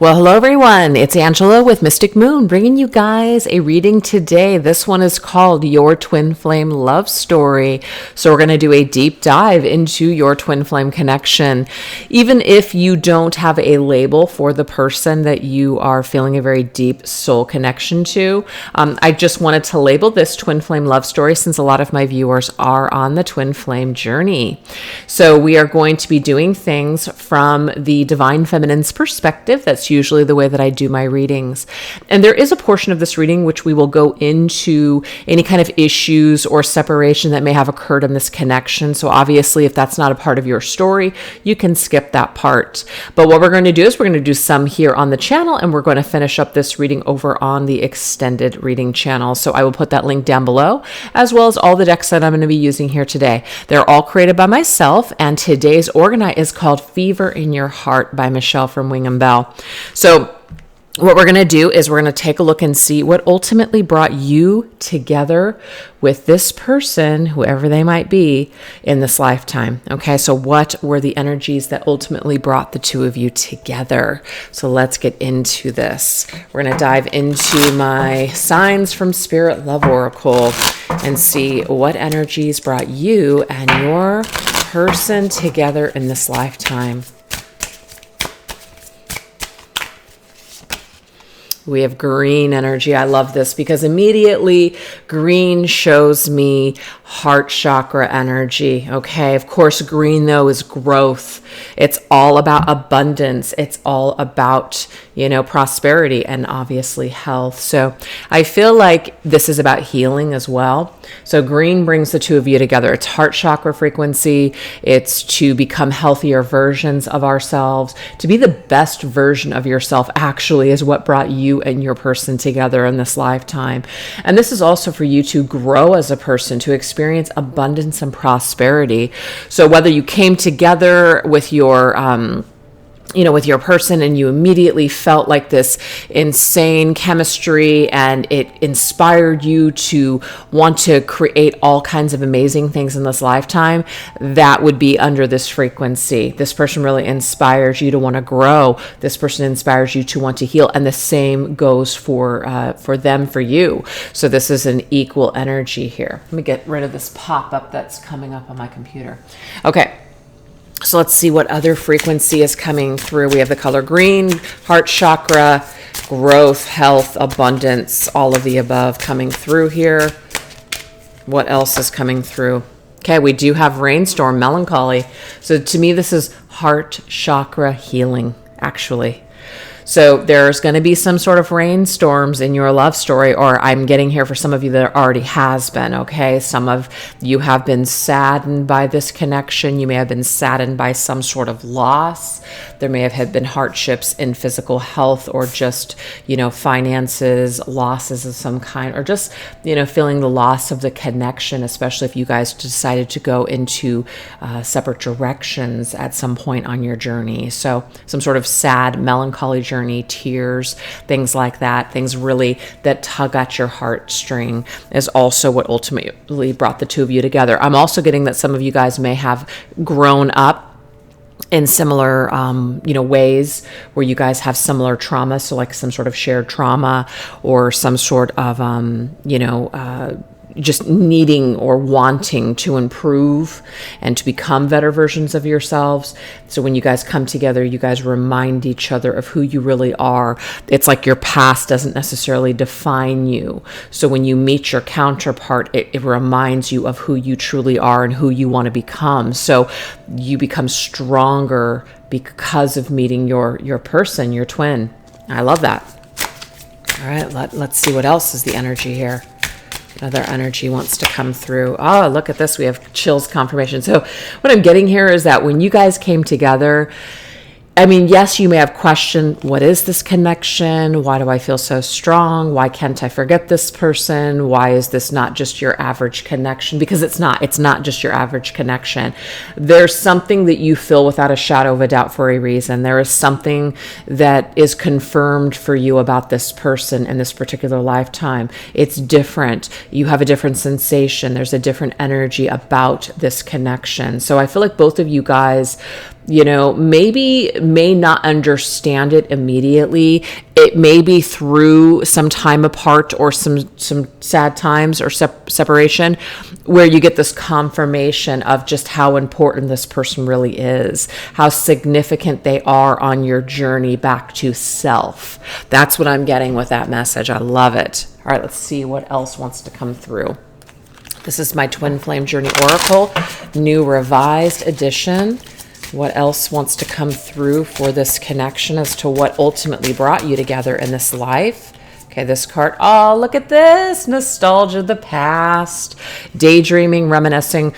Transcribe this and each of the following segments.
Well, hello everyone. It's Angela with Mystic Moon, bringing you guys a reading today. This one is called Your Twin Flame Love Story. So we're going to do a deep dive into your twin flame connection. Even if you don't have a label for the person that you are feeling a very deep soul connection to, I just wanted to label this twin flame love story since a lot of my viewers are on the twin flame journey. So we are going to be doing things from the divine feminine's perspective. That's usually the way that I do my readings. And there is a portion of this reading which we will go into any kind of issues or separation that may have occurred in this connection. So obviously, if that's not a part of your story, you can skip that part. But what we're going to do is we're going to do some here on the channel, and we're going to finish up this reading over on the extended reading channel. So I will put that link down below, as well as all the decks that I'm going to be using here today. They're all created by myself, and today's Organite is called Fever in Your Heart by Michelle from Wing and Bell. So what we're going to do is we're going to take a look and see what ultimately brought you together with this person, whoever they might be, in this lifetime. Okay, so what were the energies that ultimately brought the two of you together? So let's get into this. We're going to dive into my Signs from Spirit Love Oracle and see what energies brought you and your person together in this lifetime. We have green energy. I love this because immediately green shows me heart chakra energy. Okay. Of course, green though is growth. It's all about abundance. It's all about, prosperity and obviously health. So I feel like this is about healing as well. So green brings the two of you together. It's heart chakra frequency. It's to become healthier versions of ourselves. To be the best version of yourself actually is what brought you and your person together in this lifetime. And this is also for you to grow as a person, to experience abundance and prosperity. So whether you came together with your with your person and you immediately felt like this insane chemistry and it inspired you to want to create all kinds of amazing things in this lifetime, that would be under this frequency. This person really inspires you to want to grow. This person inspires you to want to heal. And the same goes for them, for you. So this is an equal energy here. Let me get rid of this pop-up that's coming up on my computer. Okay. So let's see what other frequency is coming through. We have the color green, heart chakra, growth, health, abundance, all of the above coming through here. What else is coming through? Okay, we do have rainstorm, melancholy. So to me, this is heart chakra healing, actually. So there's going to be some sort of rainstorms in your love story, or I'm getting here for some of you that already has been, okay? Some of you have been saddened by this connection. You may have been saddened by some sort of loss. There may have been hardships in physical health or just, finances, losses of some kind, or just, feeling the loss of the connection, especially if you guys decided to go into separate directions at some point on your journey. So some sort of sad, melancholy journey, tears, things like that, things really that tug at your heartstring is also what ultimately brought the two of you together. I'm also getting that some of you guys may have grown up in similar, ways where you guys have similar trauma. So like some sort of shared trauma or some sort of, just needing or wanting to improve and to become better versions of yourselves. So when you guys come together, you guys remind each other of who you really are. It's like your past doesn't necessarily define you. So when you meet your counterpart, it reminds you of who you truly are and who you want to become. So you become stronger because of meeting your person, your twin. I love that. All right, let's see what else is the energy here. Another energy wants to come through. Oh, look at this. We have chills confirmation. So what I'm getting here is that when you guys came together, I mean, yes, you may have questioned, what is this connection? Why do I feel so strong? Why can't I forget this person? Why is this not just your average connection? Because it's not just your average connection. There's something that you feel without a shadow of a doubt for a reason. There is something that is confirmed for you about this person in this particular lifetime. It's different. You have a different sensation. There's a different energy about this connection. So I feel like both of you guys may not understand it immediately. It may be through some time apart or some sad times or separation where you get this confirmation of just how important this person really is, how significant they are on your journey back to self. That's what I'm getting with that message. I love it. All right, let's see what else wants to come through. This is my Twin Flame Journey Oracle, new revised edition. What else wants to come through for this connection as to what ultimately brought you together in this life? Okay, this card. Oh, look at this. Nostalgia of the past. Daydreaming, reminiscing.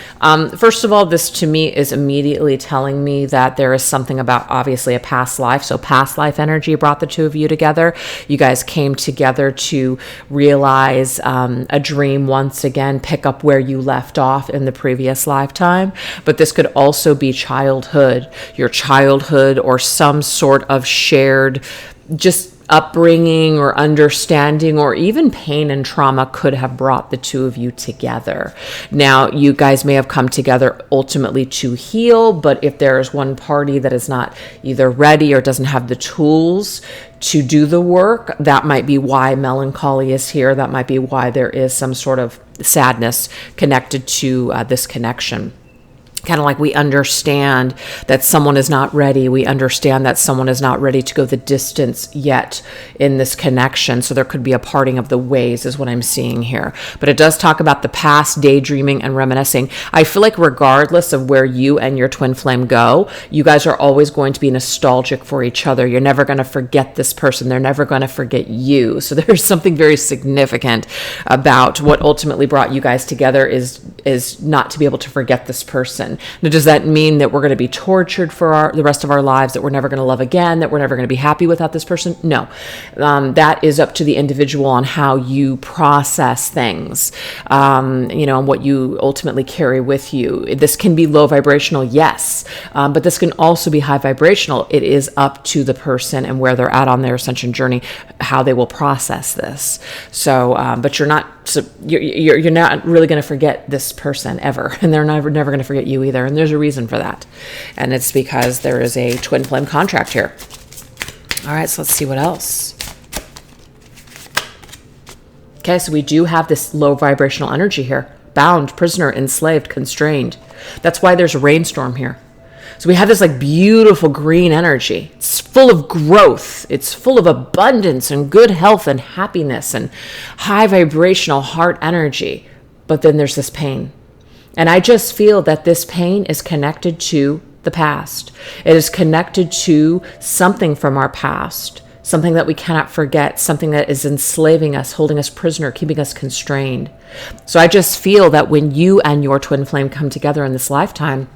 First of all, this to me is immediately telling me that there is something about obviously a past life. So past life energy brought the two of you together. You guys came together to realize a dream once again, pick up where you left off in the previous lifetime. But this could also be childhood, your childhood, or some sort of shared just upbringing or understanding, or even pain and trauma could have brought the two of you together. Now, you guys may have come together ultimately to heal, but if there is one party that is not either ready or doesn't have the tools to do the work, that might be why melancholy is here. That might be why there is some sort of sadness connected to this connection. Kind of like we understand that someone is not ready. We understand that someone is not ready to go the distance yet in this connection. So there could be a parting of the ways is what I'm seeing here. But it does talk about the past, daydreaming and reminiscing. I feel like regardless of where you and your twin flame go, you guys are always going to be nostalgic for each other. You're never going to forget this person. They're never going to forget you. So there's something very significant about what ultimately brought you guys together is not to be able to forget this person. Now, does that mean that we're going to be tortured for the rest of our lives, that we're never going to love again, that we're never going to be happy without this person? No. That is up to the individual on how you process things, and what you ultimately carry with you. This can be low vibrational, yes, but this can also be high vibrational. It is up to the person and where they're at on their ascension journey, how they will process this. So, but you're not really going to forget this person ever, and they're never going to forget you either. And there's a reason for that, and it's because there is a twin flame contract here. All right, so let's see what else. Okay, so we do have this low vibrational energy here: bound, prisoner, enslaved, constrained. That's why there's a rainstorm here. So we have this like beautiful green energy. It's full of growth. It's full of abundance and good health and happiness and high vibrational heart energy. But then there's this pain. And I just feel that this pain is connected to the past. It is connected to something from our past, something that we cannot forget, something that is enslaving us, holding us prisoner, keeping us constrained. So I just feel that when you and your twin flame come together in this lifetime,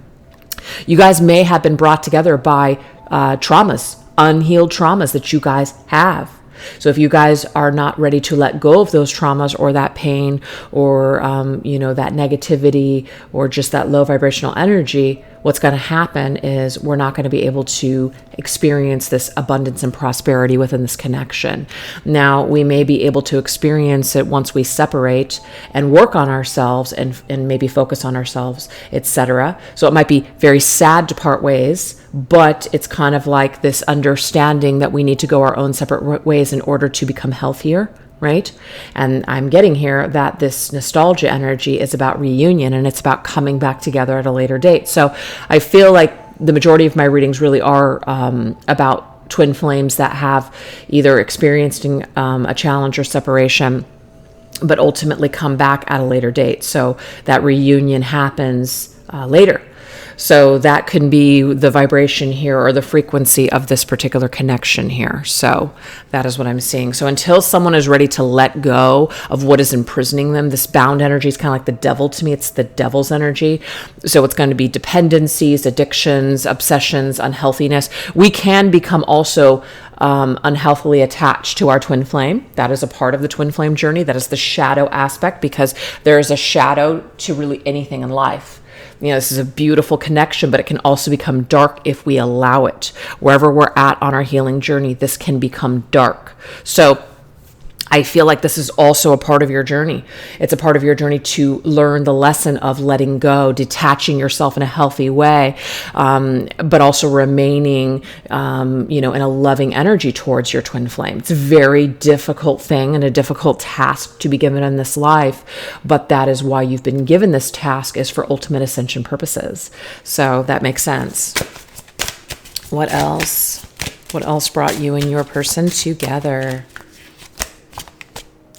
you guys may have been brought together by traumas, unhealed traumas that you guys have. So if you guys are not ready to let go of those traumas or that pain or, that negativity or just that low vibrational energy, what's going to happen is we're not going to be able to experience this abundance and prosperity within this connection. Now, we may be able to experience it once we separate and work on ourselves and maybe focus on ourselves, etc. So it might be very sad to part ways, but it's kind of like this understanding that we need to go our own separate ways in order to become healthier, right? And I'm getting here that this nostalgia energy is about reunion, and it's about coming back together at a later date. So I feel like the majority of my readings really are about twin flames that have either experienced a challenge or separation, but ultimately come back at a later date. So that reunion happens later. So that can be the vibration here or the frequency of this particular connection here. So that is what I'm seeing. So until someone is ready to let go of what is imprisoning them, this bound energy is kind of like the devil to me. It's the devil's energy. So it's going to be dependencies, addictions, obsessions, unhealthiness. We can become also unhealthily attached to our twin flame. That is a part of the twin flame journey. That is the shadow aspect, because there is a shadow to really anything in life. This is a beautiful connection, but it can also become dark if we allow it. Wherever we're at on our healing journey, this can become dark. So I feel like this is also a part of your journey. It's a part of your journey to learn the lesson of letting go, detaching yourself in a healthy way, but also remaining, in a loving energy towards your twin flame. It's a very difficult thing and a difficult task to be given in this life, but that is why you've been given this task, is for ultimate ascension purposes. So that makes sense. What else? What else brought you and your person together?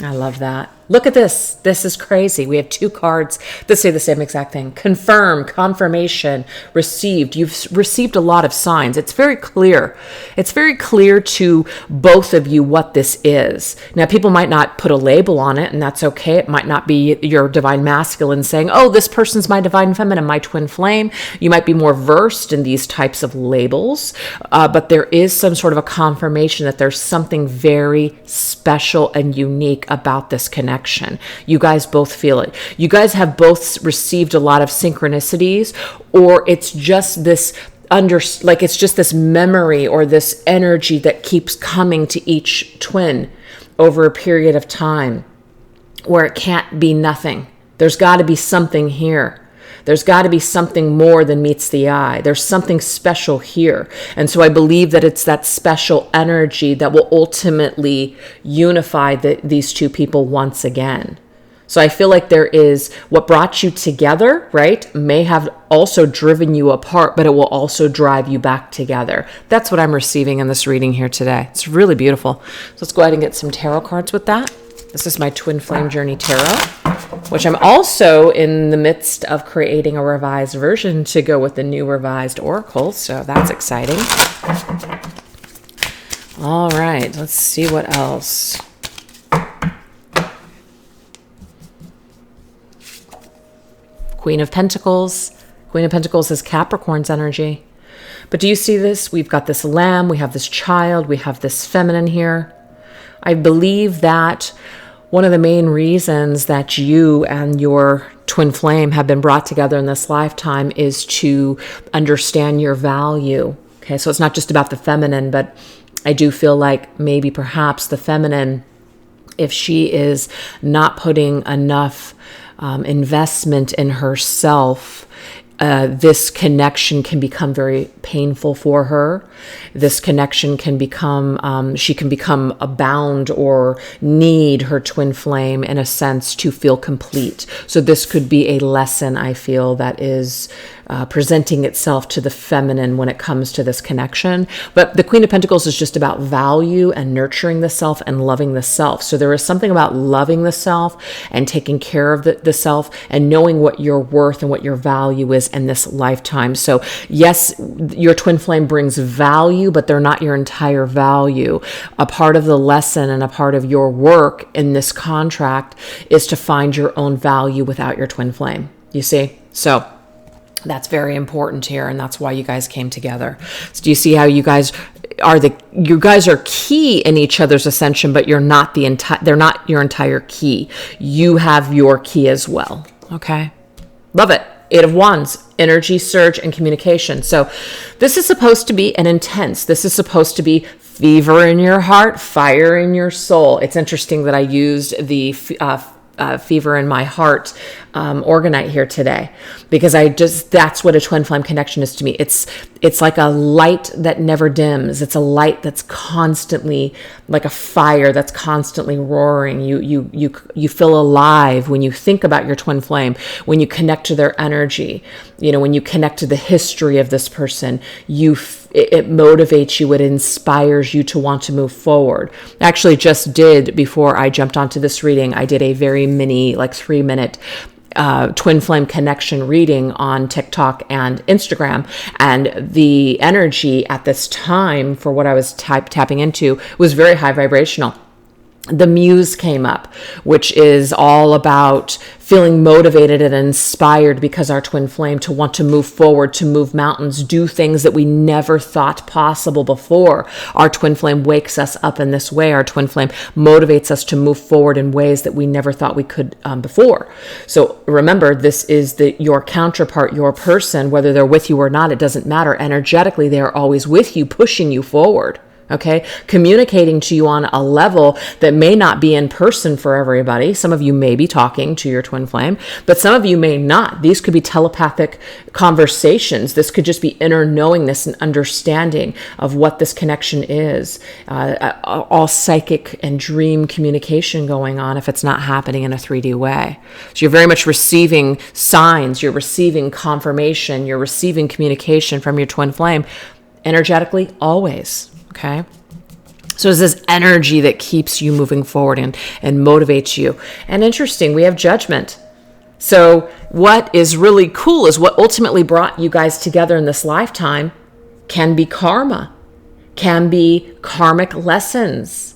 I love that. Look at this. This is crazy. We have 2 cards that say the same exact thing. Confirm, confirmation, received. You've received a lot of signs. It's very clear. It's very clear to both of you what this is. Now, people might not put a label on it, and that's okay. It might not be your divine masculine saying, oh, this person's my divine feminine, my twin flame. You might be more versed in these types of labels, but there is some sort of a confirmation that there's something very special and unique about this connection. You guys both feel it. You guys have both received a lot of synchronicities, or it's just this it's just this memory or this energy that keeps coming to each twin over a period of time where it can't be nothing. There's got to be something here. There's got to be something more than meets the eye. There's something special here. And so I believe that it's that special energy that will ultimately unify these 2 people once again. So I feel like there is what brought you together, right, may have also driven you apart, but it will also drive you back together. That's what I'm receiving in this reading here today. It's really beautiful. So let's go ahead and get some tarot cards with that. This is my Twin Flame Journey Tarot, which I'm also in the midst of creating a revised version to go with the new revised oracle. So that's exciting. All right, let's see what else. Queen of Pentacles. Queen of Pentacles is Capricorn's energy. But do you see this? We've got this lamb, we have this child, we have this feminine here. I believe that one of the main reasons that you and your twin flame have been brought together in this lifetime is to understand your value. Okay, so it's not just about the feminine, but I do feel like maybe perhaps the feminine, if she is not putting enough investment in herself, this connection can become very painful for her. This connection can become, she can become bound or need her twin flame in a sense to feel complete. So this could be a lesson, I feel, that is presenting itself to the feminine when it comes to this connection. But the Queen of Pentacles is just about value and nurturing the self and loving the self. So there is something about loving the self and taking care of the self and knowing what your worth and what your value is in this lifetime. So yes, your twin flame brings value, but they're not your entire value. A part of the lesson and a part of your work in this contract is to find your own value without your twin flame. You see? So that's very important here, and that's why you guys came together. So do you see how you guys are key in each other's ascension, but they're not your entire key. You have your key as well. Okay? Love it. 8 of Wands, energy, surge, and communication. So this is supposed to be this is supposed to be fever in your heart, fire in your soul. It's interesting that I used the fever in my heart orgonite here today, because that's what a twin flame connection is to me. It's like a light that never dims. It's a light that's constantly, like a fire that's constantly roaring. You feel alive when you think about your twin flame, when you connect to their energy, when you connect to the history of this person, it motivates you, it inspires you to want to move forward. I actually just did, before I jumped onto this reading, I did a very mini, 3-minute twin flame connection reading on TikTok and Instagram, and the energy at this time for what I was tapping into was very high vibrational. The muse came up, which is all about feeling motivated and inspired because our twin flame to want to move forward, to move mountains, do things that we never thought possible before. Our twin flame wakes us up in this way. Our twin flame motivates us to move forward in ways that we never thought we could before. So remember, this is your counterpart, your person, whether they're with you or not, it doesn't matter. Energetically, they are always with you, pushing you forward. Okay, communicating to you on a level that may not be in person for everybody. Some of you may be talking to your twin flame, but some of you may not. These could be telepathic conversations. This could just be inner knowingness and understanding of what this connection is. All psychic and dream communication going on if it's not happening in a 3D way. So you're very much receiving signs, you're receiving confirmation, you're receiving communication from your twin flame energetically always. Okay. So it's this energy that keeps you moving forward and motivates you. And interesting, we have judgment. So what is really cool is what ultimately brought you guys together in this lifetime can be karma, can be karmic lessons,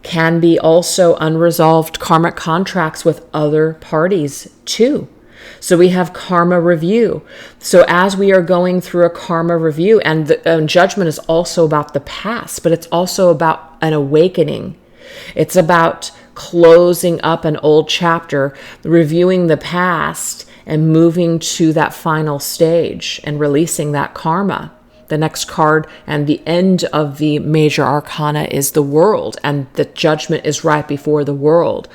can be also unresolved karmic contracts with other parties too. So we have karma review. So as we are going through a karma review, and judgment is also about the past, but it's also about an awakening. It's about closing up an old chapter, reviewing the past, and moving to that final stage and releasing that karma. The next card and the end of the major arcana is the world, and the judgment is right before the world.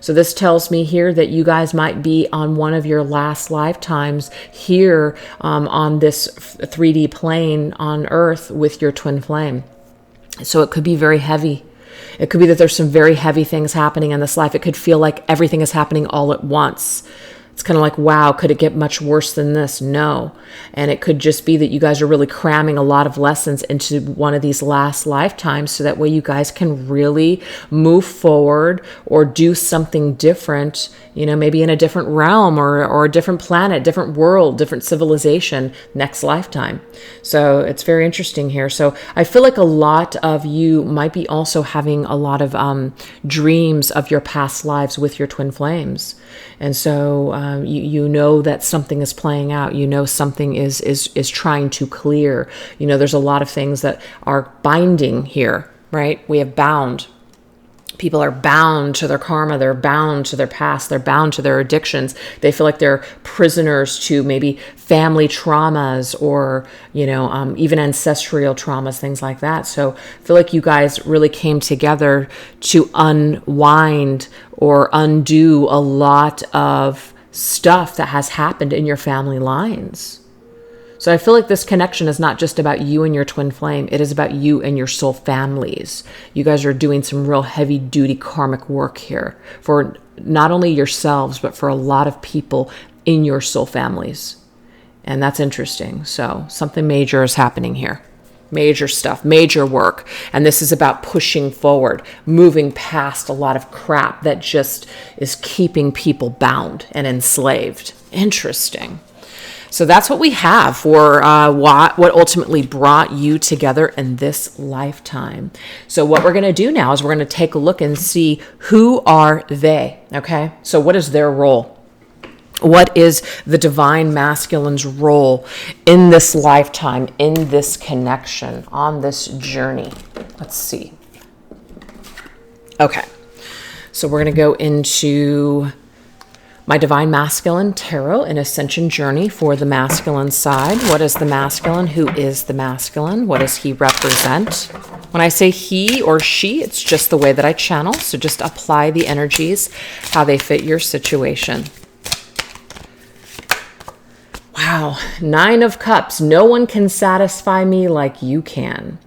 So this tells me here that you guys might be on one of your last lifetimes here on this 3D plane on Earth with your twin flame. So it could be very heavy. It could be that there's some very heavy things happening in this life. It could feel like everything is happening all at once. It's kind of like, wow, could it get much worse than this? No. And it could just be that you guys are really cramming a lot of lessons into one of these last lifetimes so that way you guys can really move forward or do something different, maybe in a different realm or a different planet, different world, different civilization next lifetime. So it's very interesting here. So I feel like a lot of you might be also having a lot of dreams of your past lives with your twin flames. And so you know that something is playing out. You know something is trying to clear. There's a lot of things that are binding here, right? We have bound. People are bound to their karma. They're bound to their past. They're bound to their addictions. They feel like they're prisoners to maybe family traumas or, even ancestral traumas, things like that. So I feel like you guys really came together to unwind or undo a lot of stuff that has happened in your family lines. So I feel like this connection is not just about you and your twin flame. It is about you and your soul families. You guys are doing some real heavy duty karmic work here for not only yourselves, but for a lot of people in your soul families. And that's interesting. So something major is happening here. Major stuff, major work. And this is about pushing forward, moving past a lot of crap that just is keeping people bound and enslaved. Interesting. So that's what we have for what ultimately brought you together in this lifetime. So what we're going to do now is we're going to take a look and see who are they, okay? So what is their role? What is the divine masculine's role in this lifetime, in this connection, on this journey? Let's see. Okay, so we're going to go into my Divine Masculine Tarot, an ascension journey for the masculine side. What is the masculine? Who is the masculine? What does he represent? When I say he or she, it's just the way that I channel. So just apply the energies, how they fit your situation. Wow, 9 of Cups. No one can satisfy me like you can.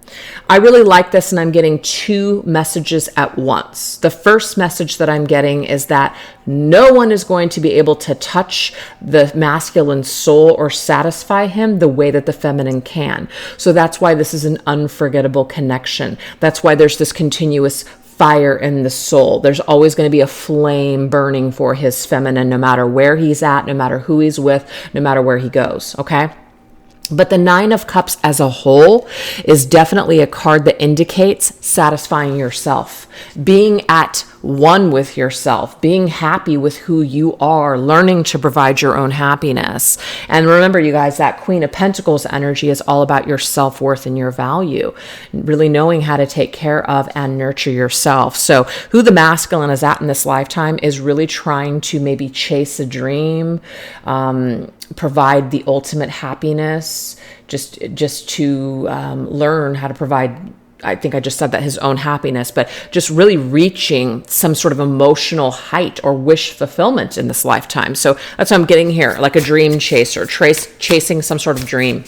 I really like this, and I'm getting 2 messages at once. The first message that I'm getting is that no one is going to be able to touch the masculine soul or satisfy him the way that the feminine can. So that's why this is an unforgettable connection. That's why there's this continuous fire in the soul. There's always going to be a flame burning for his feminine, no matter where he's at, no matter who he's with, no matter where he goes. Okay. But the 9 of Cups as a whole is definitely a card that indicates satisfying yourself, being at one with yourself, being happy with who you are, learning to provide your own happiness. And remember, you guys, that Queen of Pentacles energy is all about your self-worth and your value, really knowing how to take care of and nurture yourself. So who the masculine is at in this lifetime is really trying to maybe chase a dream, provide the ultimate happiness, just to learn how to provide I think I just said that, his own happiness, but just really reaching some sort of emotional height or wish fulfillment in this lifetime. So that's what I'm getting here, like a dream chaser, chasing some sort of dream,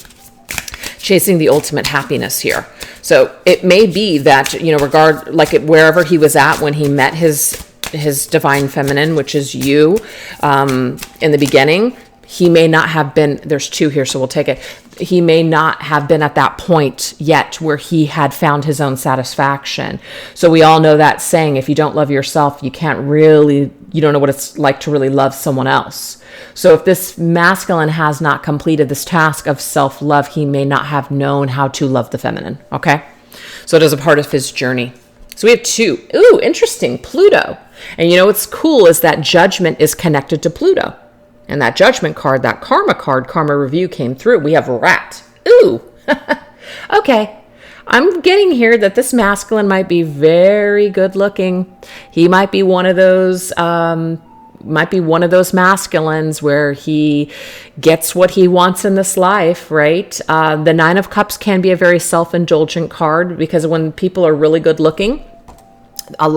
chasing the ultimate happiness here. So it may be that, wherever he was at when he met his divine feminine, which is you, in the beginning, he may not have been, there's two here, so we'll take it. He may not have been at that point yet where he had found his own satisfaction. So we all know that saying, if you don't love yourself, you don't know what it's like to really love someone else. So if this masculine has not completed this task of self-love, he may not have known how to love the feminine, okay? So it is a part of his journey. So we have two. Ooh, interesting, Pluto. And what's cool is that Judgment is connected to Pluto. And that Judgment card, that Karma card, Karma Review came through. We have Rat. Ooh. Okay. I'm getting here that this masculine might be very good looking. He might be one of those masculines where he gets what he wants in this life, right? The Nine of Cups can be a very self-indulgent card, because when people are really good looking,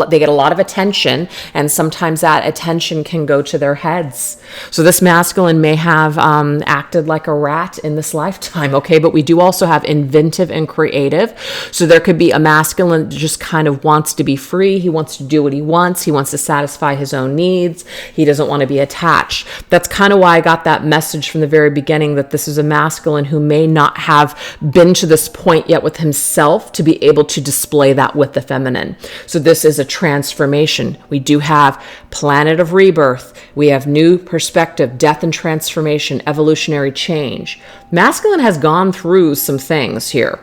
they get a lot of attention, and sometimes that attention can go to their heads. So this masculine may have acted like a rat in this lifetime, okay? But we do also have inventive and creative. So there could be a masculine that just kind of wants to be free. He wants to do what he wants. He wants to satisfy his own needs. He doesn't want to be attached. That's kind of why I got that message from the very beginning, that this is a masculine who may not have been to this point yet with himself to be able to display that with the feminine. So this is a transformation. We do have planet of rebirth. We have new perspective, death and transformation, evolutionary change. Masculine has gone through some things here,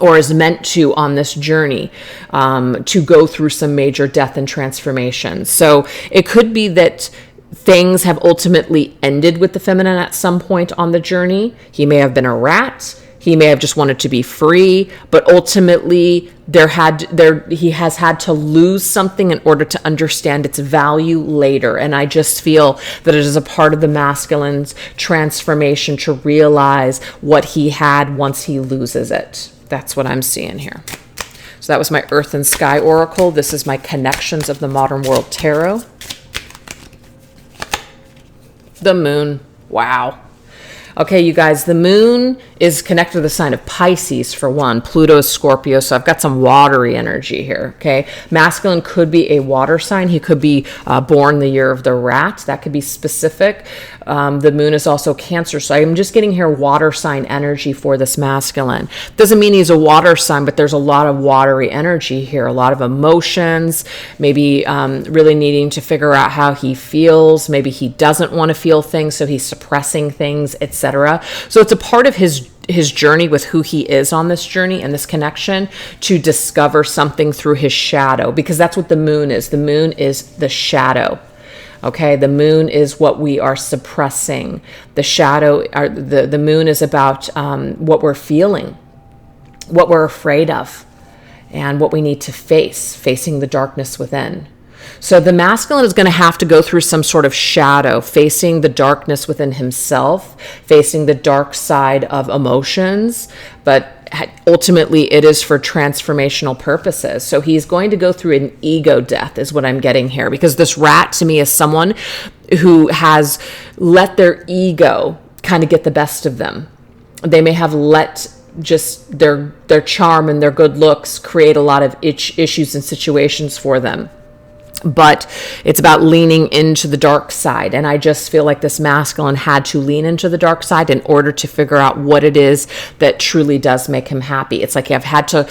or is meant to on this journey, to go through some major death and transformation. So it could be that things have ultimately ended with the feminine at some point on the journey. He may have been a rat. He may have just wanted to be free, but ultimately he has had to lose something in order to understand its value later. And I just feel that it is a part of the masculine's transformation to realize what he had once he loses it. That's what I'm seeing here. So that was my Earth and Sky Oracle. This is my Connections of the Modern World Tarot. The Moon. Wow. Okay, you guys, the moon is connected to the sign of Pisces for one. Pluto is Scorpio, so I've got some watery energy here, okay? Masculine could be a water sign. He could be born the year of the rat. That could be specific. The moon is also Cancer, so I'm just getting here water sign energy for this masculine. Doesn't mean he's a water sign, but there's a lot of watery energy here, a lot of emotions, maybe really needing to figure out how he feels. Maybe he doesn't want to feel things, so he's suppressing things, etc. So it's a part of his journey with who he is on this journey and this connection to discover something through his shadow, because that's what the moon is. The moon is the shadow. Okay, the moon is what we are suppressing. The shadow, the moon is about what we're feeling, what we're afraid of, and what we need to facing the darkness within. So the masculine is going to have to go through some sort of shadow, facing the darkness within himself, facing the dark side of emotions, but ultimately it is for transformational purposes. So he's going to go through an ego death is what I'm getting here, because this rat to me is someone who has let their ego kind of get the best of them. They may have let just their charm and their good looks create a lot of issues and situations for them. But it's about leaning into the dark side. And I just feel like this masculine had to lean into the dark side in order to figure out what it is that truly does make him happy. It's like I've had to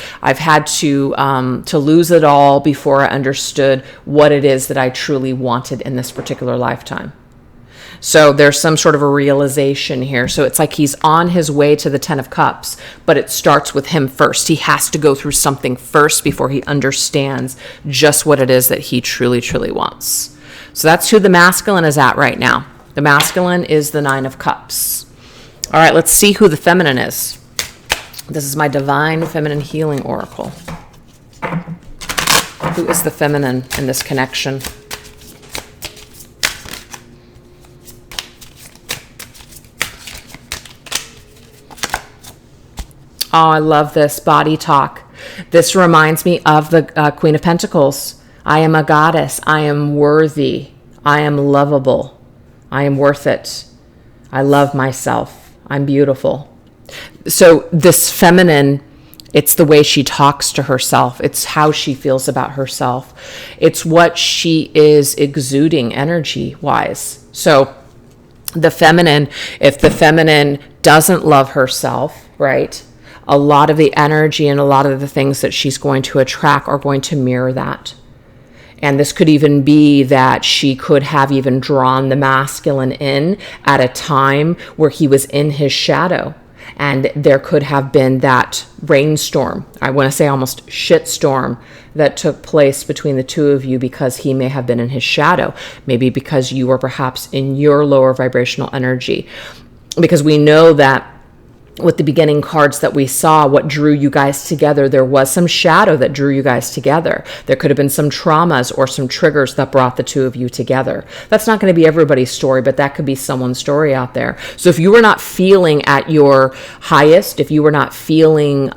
lose it all before I understood what it is that I truly wanted in this particular lifetime. So there's some sort of a realization here. So it's like he's on his way to the 10 of Cups, but it starts with him first. He has to go through something first before he understands just what it is that he truly, truly wants. So that's who the masculine is at right now. The masculine is the 9 of Cups. All right, let's see who the feminine is. This is my Divine Feminine Healing Oracle. Who is the feminine in this connection? Oh, I love this. Body talk. This reminds me of the Queen of Pentacles. I am a goddess. I am worthy. I am lovable. I am worth it. I love myself. I'm beautiful. So this feminine, it's the way she talks to herself. It's how she feels about herself. It's what she is exuding energy-wise. So the feminine, if the feminine doesn't love herself, right, a lot of the energy and a lot of the things that she's going to attract are going to mirror that. And this could even be that she could have even drawn the masculine in at a time where he was in his shadow. And there could have been that rainstorm, I want to say almost shitstorm, that took place between the two of you because he may have been in his shadow. Maybe because you were perhaps in your lower vibrational energy. Because we know that with the beginning cards that we saw, what drew you guys together, there was some shadow that drew you guys together. There could have been some traumas or some triggers that brought the two of you together. That's not going to be everybody's story, but that could be someone's story out there. So if you were not feeling at your highest, if you were not feeling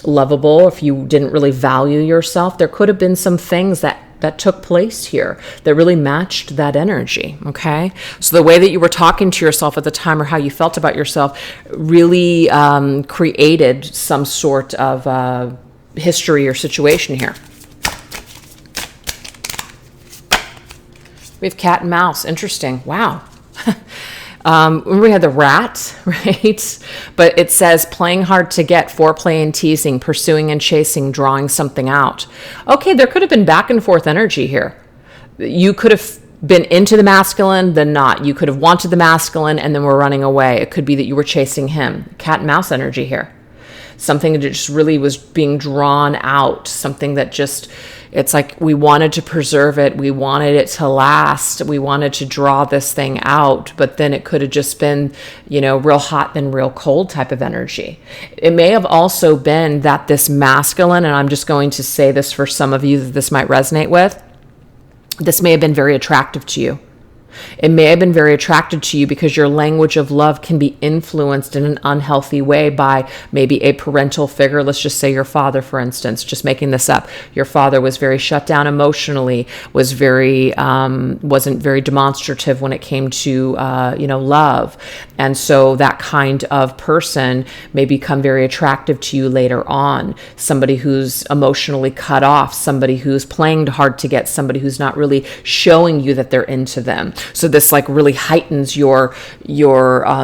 lovable, if you didn't really value yourself, there could have been some things that took place here that really matched that energy, okay? So the way that you were talking to yourself at the time or how you felt about yourself really created some sort of history or situation here. We have cat and mouse. Interesting. Wow. Remember we had the rat, right? But it says playing hard to get, foreplay and teasing, pursuing and chasing, drawing something out. Okay, there could have been back and forth energy here. You could have been into the masculine, then not. You could have wanted the masculine and then were running away. It could be that you were chasing him. Cat and mouse energy here. Something that just really was being drawn out. Something that just, it's like we wanted to preserve it. We wanted it to last. We wanted to draw this thing out, but then it could have just been, real hot then real cold type of energy. It may have also been that this masculine, and I'm just going to say this for some of you that this might resonate with, this may have been very attractive to you. It may have been very attracted to you because your language of love can be influenced in an unhealthy way by maybe a parental figure. Let's just say your father, for instance, just making this up. Your father was very shut down emotionally, was wasn't very demonstrative when it came to, love. And so that kind of person may become very attractive to you later on. Somebody who's emotionally cut off, somebody who's playing hard to get, somebody who's not really showing you that they're into them. So this like really heightens your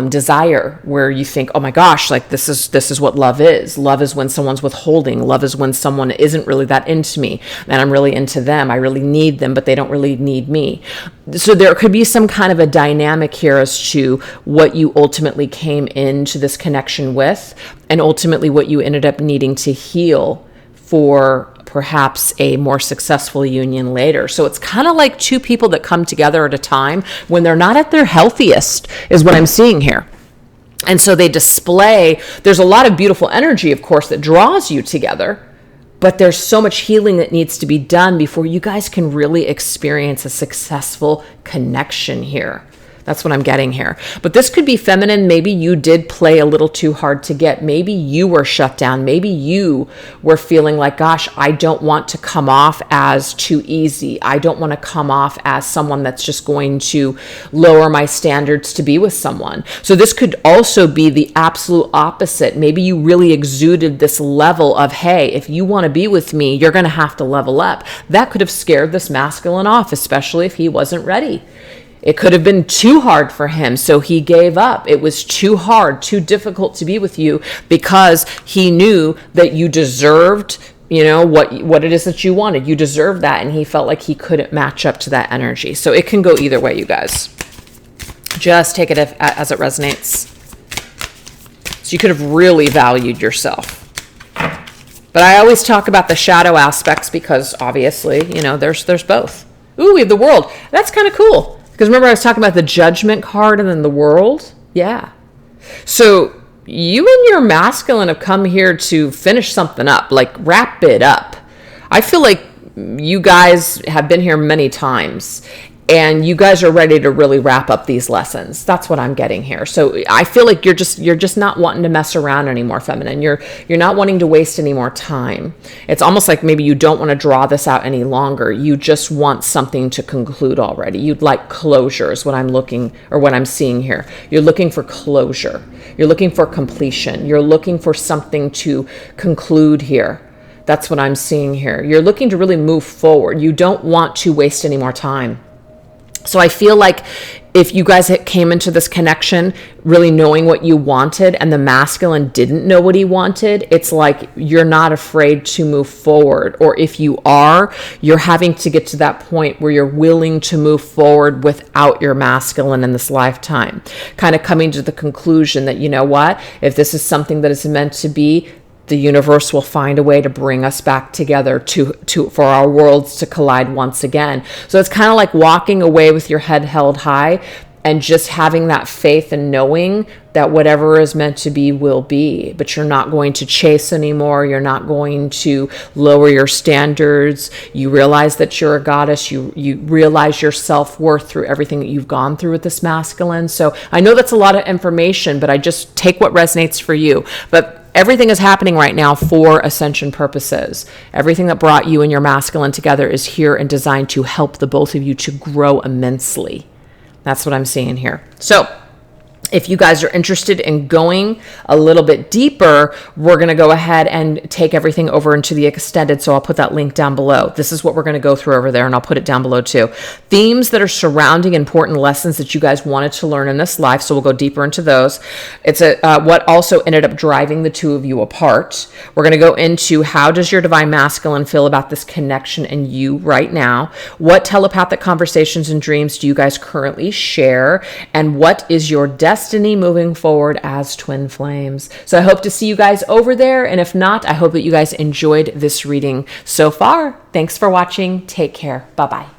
desire, where you think, oh my gosh, like this is what love is. Love is when someone's withholding. Love is when someone isn't really that into me and I'm really into them. I really need them, but they don't really need me. So there could be some kind of a dynamic here as to what you ultimately came into this connection with, and ultimately what you ended up needing to heal for perhaps a more successful union later. So it's kind of like two people that come together at a time when they're not at their healthiest, is what I'm seeing here. And so they display, there's a lot of beautiful energy, of course, that draws you together, but there's so much healing that needs to be done before you guys can really experience a successful connection here. That's what I'm getting here. But this could be feminine. Maybe you did play a little too hard to get. Maybe you were shut down. Maybe you were feeling like, gosh, I don't want to come off as too easy. I don't want to come off as someone that's just going to lower my standards to be with someone. So this could also be the absolute opposite. Maybe you really exuded this level of, hey, if you want to be with me, you're going to have to level up. That could have scared this masculine off, especially if he wasn't ready. It could have been too hard for him, so he gave up. It was too hard, too difficult to be with you because he knew that you deserved, what it is that you wanted. You deserved that, and he felt like he couldn't match up to that energy. So it can go either way, you guys. Just take it as it resonates. So you could have really valued yourself. But I always talk about the shadow aspects because obviously, there's both. Ooh, we have the world. That's kind of cool. Because remember I was talking about the judgment card and then the world? Yeah. So you and your masculine have come here to finish something up, like wrap it up. I feel like you guys have been here many times. and you guys are ready to really wrap up these lessons. That's what I'm getting here. So I feel like you're just not wanting to mess around anymore, feminine. You're not wanting to waste any more time. It's almost like maybe you don't want to draw this out any longer. You just want something to conclude already. You'd like closure is what I'm looking, or what I'm seeing here. You're looking for closure. You're looking for completion. You're looking for something to conclude here. That's what I'm seeing here. You're looking to really move forward. You don't want to waste any more time. So I feel like if you guys came into this connection really knowing what you wanted and the masculine didn't know what he wanted, it's like you're not afraid to move forward. Or if you are, you're having to get to that point where you're willing to move forward without your masculine in this lifetime. Kind of coming to the conclusion that, you know what, if this is something that is meant to be, the universe will find a way to bring us back together for our worlds to collide once again. So it's kind of like walking away with your head held high and just having that faith and knowing that whatever is meant to be will be. But you're not going to chase anymore. You're not going to lower your standards. You realize that you're a goddess. You realize your self-worth through everything that you've gone through with this masculine. So I know that's a lot of information, but I just take what resonates for you. But everything is happening right now for ascension purposes. Everything that brought you and your masculine together is here and designed to help the both of you to grow immensely. That's what I'm seeing here. So if you guys are interested in going a little bit deeper, we're going to go ahead and take everything over into the extended. So I'll put that link down below. This is what we're going to go through over there, and I'll put it down below too. Themes that are surrounding important lessons that you guys wanted to learn in this life. So we'll go deeper into those. It's what also ended up driving the two of you apart. We're going to go into how does your divine masculine feel about this connection and you right now? What telepathic conversations and dreams do you guys currently share? And what is your destiny moving forward as twin flames? So I hope to see you guys over there. And if not, I hope that you guys enjoyed this reading so far. Thanks for watching. Take care. Bye-bye.